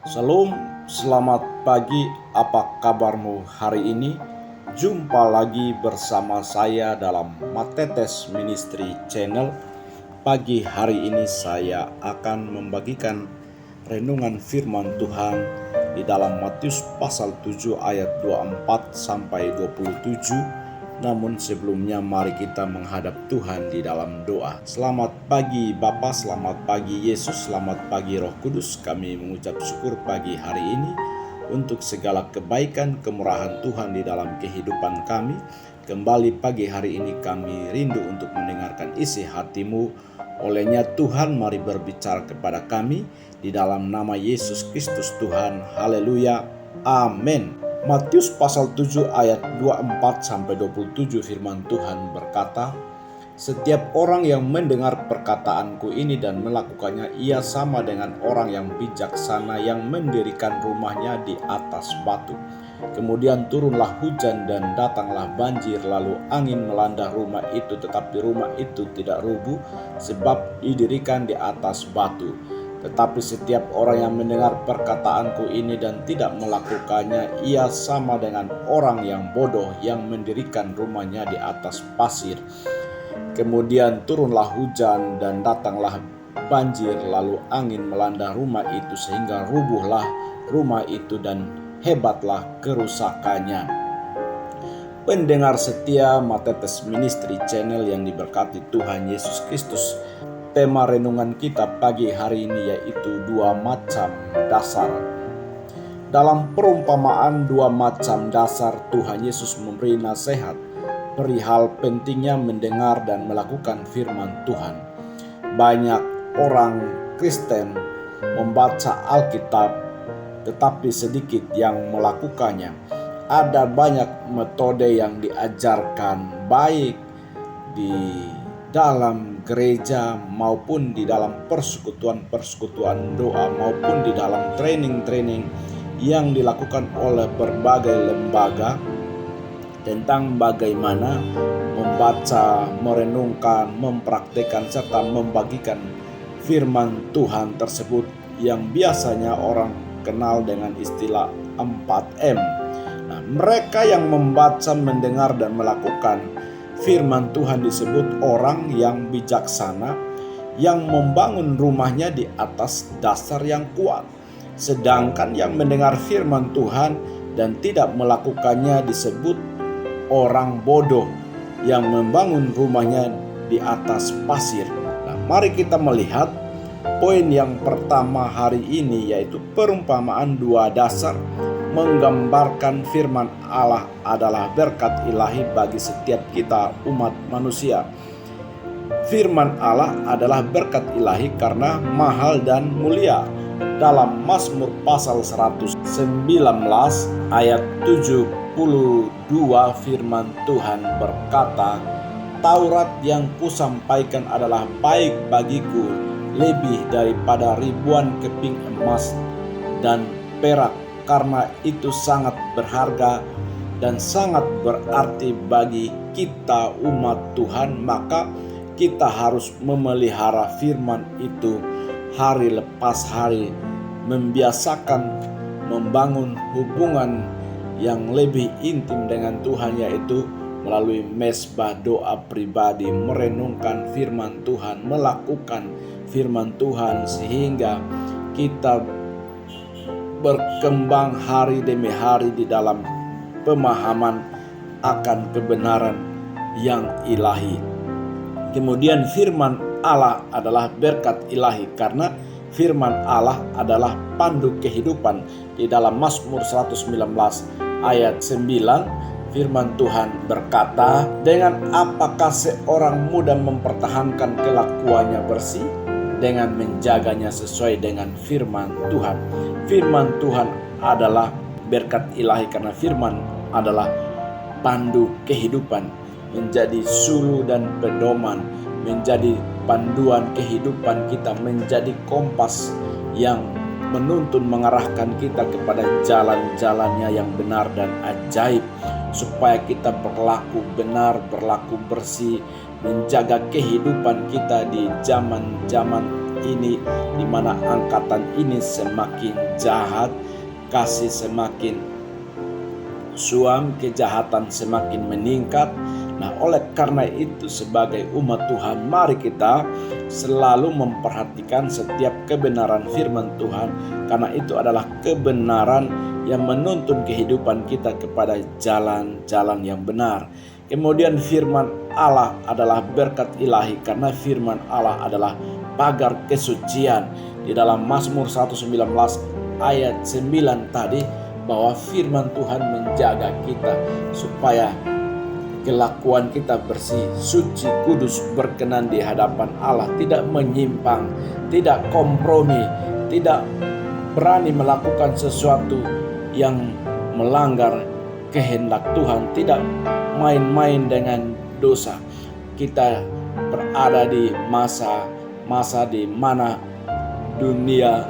Shalom, selamat pagi. Apa kabarmu hari ini? Jumpa lagi bersama saya dalam Matetes Ministry Channel. Pagi hari ini saya akan membagikan renungan firman Tuhan di dalam Matius pasal 7 ayat 24 sampai 27. Namun sebelumnya mari kita menghadap Tuhan di dalam doa. Selamat pagi Bapa, selamat pagi Yesus, selamat pagi Roh Kudus. Kami mengucap syukur pagi hari ini untuk segala kebaikan kemurahan Tuhan di dalam kehidupan kami. Kembali pagi hari ini kami rindu untuk mendengarkan isi hati-Mu. Olehnya Tuhan mari berbicara kepada kami di dalam nama Yesus Kristus Tuhan. Haleluya. Amin. Matius pasal 7 ayat 24 sampai 27 firman Tuhan berkata, "Setiap orang yang mendengar perkataanku ini dan melakukannya, ia sama dengan orang yang bijaksana yang mendirikan rumahnya di atas batu. Kemudian turunlah hujan dan datanglah banjir, lalu angin melanda rumah itu, tetapi rumah itu tidak rubuh sebab didirikan di atas batu. Tetapi setiap orang yang mendengar perkataanku ini dan tidak melakukannya, ia sama dengan orang yang bodoh yang mendirikan rumahnya di atas pasir. Kemudian turunlah hujan dan datanglah banjir, lalu angin melanda rumah itu sehingga rubuhlah rumah itu dan hebatlah kerusakannya." Pendengar setia Matetes Ministry Channel yang diberkati Tuhan Yesus Kristus, tema renungan kita pagi hari ini yaitu dua macam dasar. Dalam perumpamaan dua macam dasar, Tuhan Yesus memberi nasihat perihal pentingnya mendengar dan melakukan firman Tuhan. Banyak orang Kristen membaca Alkitab tetapi sedikit yang melakukannya. Ada banyak metode yang diajarkan baik di dalam gereja maupun di dalam persekutuan doa maupun di dalam training yang dilakukan oleh berbagai lembaga tentang bagaimana membaca, merenungkan, mempraktikkan serta membagikan firman Tuhan tersebut yang biasanya orang kenal dengan istilah 4M. Nah, mereka yang membaca, mendengar dan melakukan firman Tuhan disebut orang yang bijaksana yang membangun rumahnya di atas dasar yang kuat. Sedangkan yang mendengar firman Tuhan dan tidak melakukannya disebut orang bodoh yang membangun rumahnya di atas pasir. Nah, mari kita melihat poin yang pertama hari ini yaitu perumpamaan dua dasar menggambarkan firman Allah adalah berkat ilahi bagi setiap kita umat manusia. Firman Allah adalah berkat ilahi karena mahal dan mulia. Dalam Mazmur pasal 119 ayat 72 firman Tuhan berkata, "Taurat yang kusampaikan adalah baik bagiku, lebih daripada ribuan keping emas dan perak. Karena itu sangat berharga dan sangat berarti bagi kita umat Tuhan, maka kita harus memelihara firman itu hari lepas hari, membiasakan membangun hubungan yang lebih intim dengan Tuhan, yaitu melalui mezbah doa pribadi, merenungkan firman Tuhan, melakukan firman Tuhan sehingga kita berkembang hari demi hari di dalam pemahaman akan kebenaran yang ilahi." Kemudian firman Allah adalah berkat ilahi karena firman Allah adalah pandu kehidupan. Di dalam Mazmur 119 ayat 9 firman Tuhan berkata, "Dengan apakah seorang muda mempertahankan kelakuannya bersih? Dengan menjaganya sesuai dengan firman Tuhan." Firman Tuhan adalah berkat ilahi karena firman adalah pandu kehidupan, menjadi suluh dan pedoman, menjadi panduan kehidupan kita, menjadi kompas yang menuntun mengarahkan kita kepada jalan-jalannya yang benar dan ajaib, supaya kita berlaku benar, berlaku bersih, menjaga kehidupan kita di zaman-zaman ini, di mana angkatan ini semakin jahat, kasih semakin suam, kejahatan semakin meningkat. Nah, oleh karena itu sebagai umat Tuhan, mari kita selalu memperhatikan setiap kebenaran firman Tuhan, karena itu adalah kebenaran yang menuntun kehidupan kita kepada jalan-jalan yang benar. Kemudian firman Allah adalah berkat ilahi, karena firman Allah adalah pagar kesucian. Di dalam Mazmur 119 ayat 9 tadi, bahwa firman Tuhan menjaga kita supaya kelakuan kita bersih, suci, kudus, berkenan di hadapan Allah, tidak menyimpang, tidak kompromi, tidak berani melakukan sesuatu yang melanggar kehendak Tuhan, tidak main-main dengan dosa. Kita berada di masa di mana dunia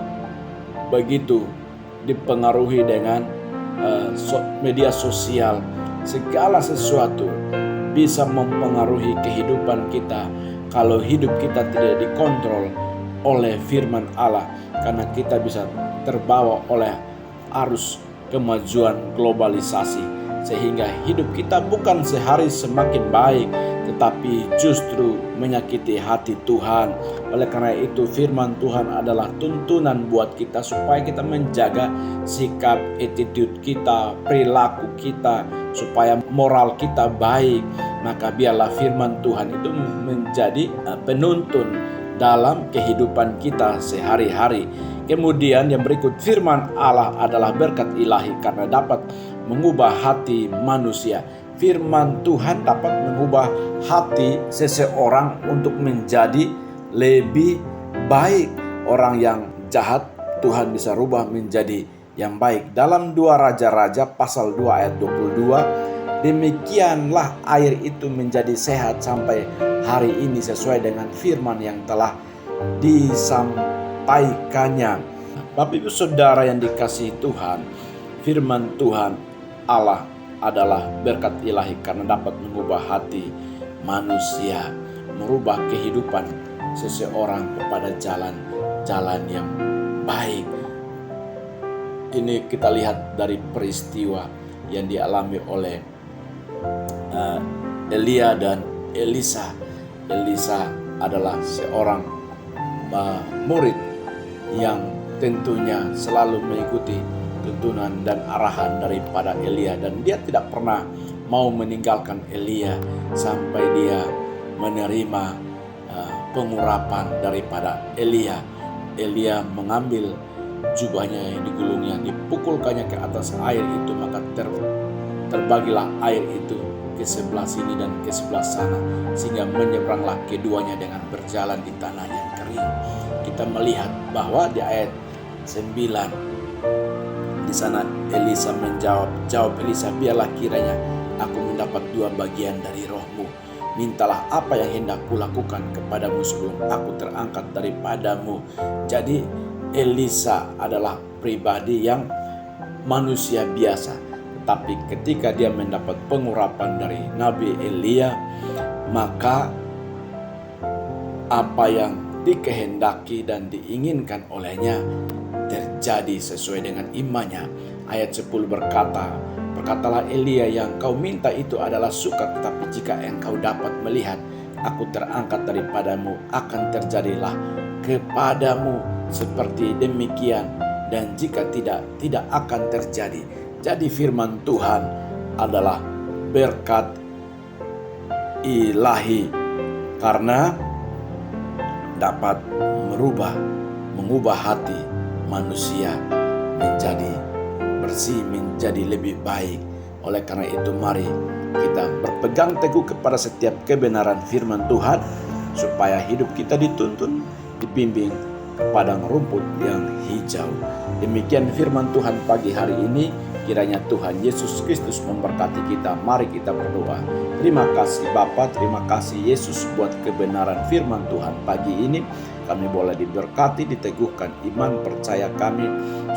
begitu dipengaruhi dengan media sosial. Segala sesuatu bisa mempengaruhi kehidupan kita kalau hidup kita tidak dikontrol oleh firman Allah, karena kita bisa terbawa oleh arus kemajuan globalisasi, sehingga hidup kita bukan sehari semakin baik, tetapi justru menyakiti hati Tuhan. Oleh karena itu firman Tuhan adalah tuntunan buat kita supaya kita menjaga sikap, attitude kita, perilaku kita, supaya moral kita baik. Maka biarlah firman Tuhan itu menjadi penuntun dalam kehidupan kita sehari-hari. Kemudian yang berikut, firman Allah adalah berkat ilahi karena dapat mengubah hati manusia. Firman Tuhan dapat mengubah hati seseorang untuk menjadi lebih baik. Orang yang jahat Tuhan bisa rubah menjadi yang baik. Dalam 2 Raja-Raja pasal 2 ayat 22, demikianlah air itu menjadi sehat sampai hari ini sesuai dengan firman yang telah disampaikannya. Bapak Ibu Saudara yang dikasihi Tuhan, firman Tuhan Allah adalah berkat ilahi karena dapat mengubah hati manusia, merubah kehidupan seseorang kepada jalan-jalan yang baik. Ini kita lihat dari peristiwa yang dialami oleh Elia dan Elisa. Elisa adalah seorang murid yang tentunya selalu mengikuti tuntunan dan arahan daripada Elia, dan dia tidak pernah mau meninggalkan Elia sampai dia menerima pengurapan daripada Elia. Elia mengambil jubahnya yang digulungnya, dipukulkannya ke atas air itu, maka terbagilah air itu ke sebelah sini dan ke sebelah sana, sehingga menyeberanglah keduanya dengan berjalan di tanah yang kering. Kita melihat bahwa di ayat 9 di sana Elisa jawab Elisa, biarlah kiranya aku mendapat 2 bagian dari rohmu. Mintalah apa yang hendak kulakukan kepadamu sebelum aku terangkat daripadamu. Jadi Elisa adalah pribadi yang manusia biasa, tetapi ketika dia mendapat pengurapan dari Nabi Elia, maka apa yang dikehendaki dan diinginkan olehnya terjadi sesuai dengan imannya. Ayat 10 berkatalah Elia, yang kau minta itu adalah suka, tetapi jika engkau dapat melihat aku terangkat daripadamu, akan terjadilah kepadamu seperti demikian, dan jika tidak akan terjadi. Jadi firman Tuhan adalah berkat ilahi karena dapat mengubah hati manusia menjadi bersih, menjadi lebih baik. Oleh karena itu mari kita berpegang teguh kepada setiap kebenaran firman Tuhan, supaya hidup kita dituntun, dibimbing ke padang rumput yang hijau. Demikian firman Tuhan pagi hari ini. Kiranya Tuhan Yesus Kristus memberkati kita. Mari kita berdoa. Terima kasih Bapa, terima kasih Yesus buat kebenaran firman Tuhan pagi ini. Kami boleh diberkati, diteguhkan iman percaya kami,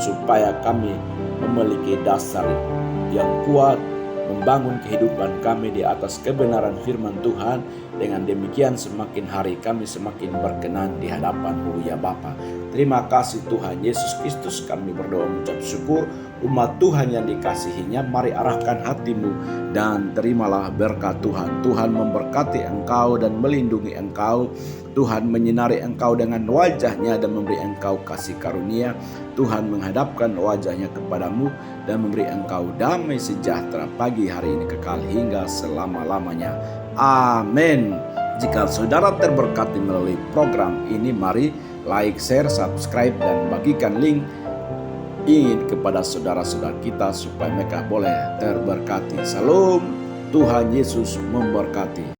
supaya kami memiliki dasar yang kuat, membangun kehidupan kami di atas kebenaran firman Tuhan, Dengan demikian semakin hari kami semakin berkenan di hadapan-Mu ya Bapa. Terima kasih Tuhan Yesus Kristus, kami berdoa mengucap syukur. Umat Tuhan yang dikasihinya, mari arahkan hatimu dan terimalah berkat Tuhan. Tuhan memberkati engkau dan melindungi engkau. Tuhan menyinari engkau dengan wajahnya dan memberi engkau kasih karunia. Tuhan menghadapkan wajahnya kepadamu dan memberi engkau damai sejahtera pagi hari ini kekal hingga selama-lamanya. Amin. Jika saudara terberkati melalui program ini, mari like, share, subscribe, dan bagikan link ingin kepada saudara-saudara kita supaya mereka boleh terberkati. Salam, Tuhan Yesus memberkati.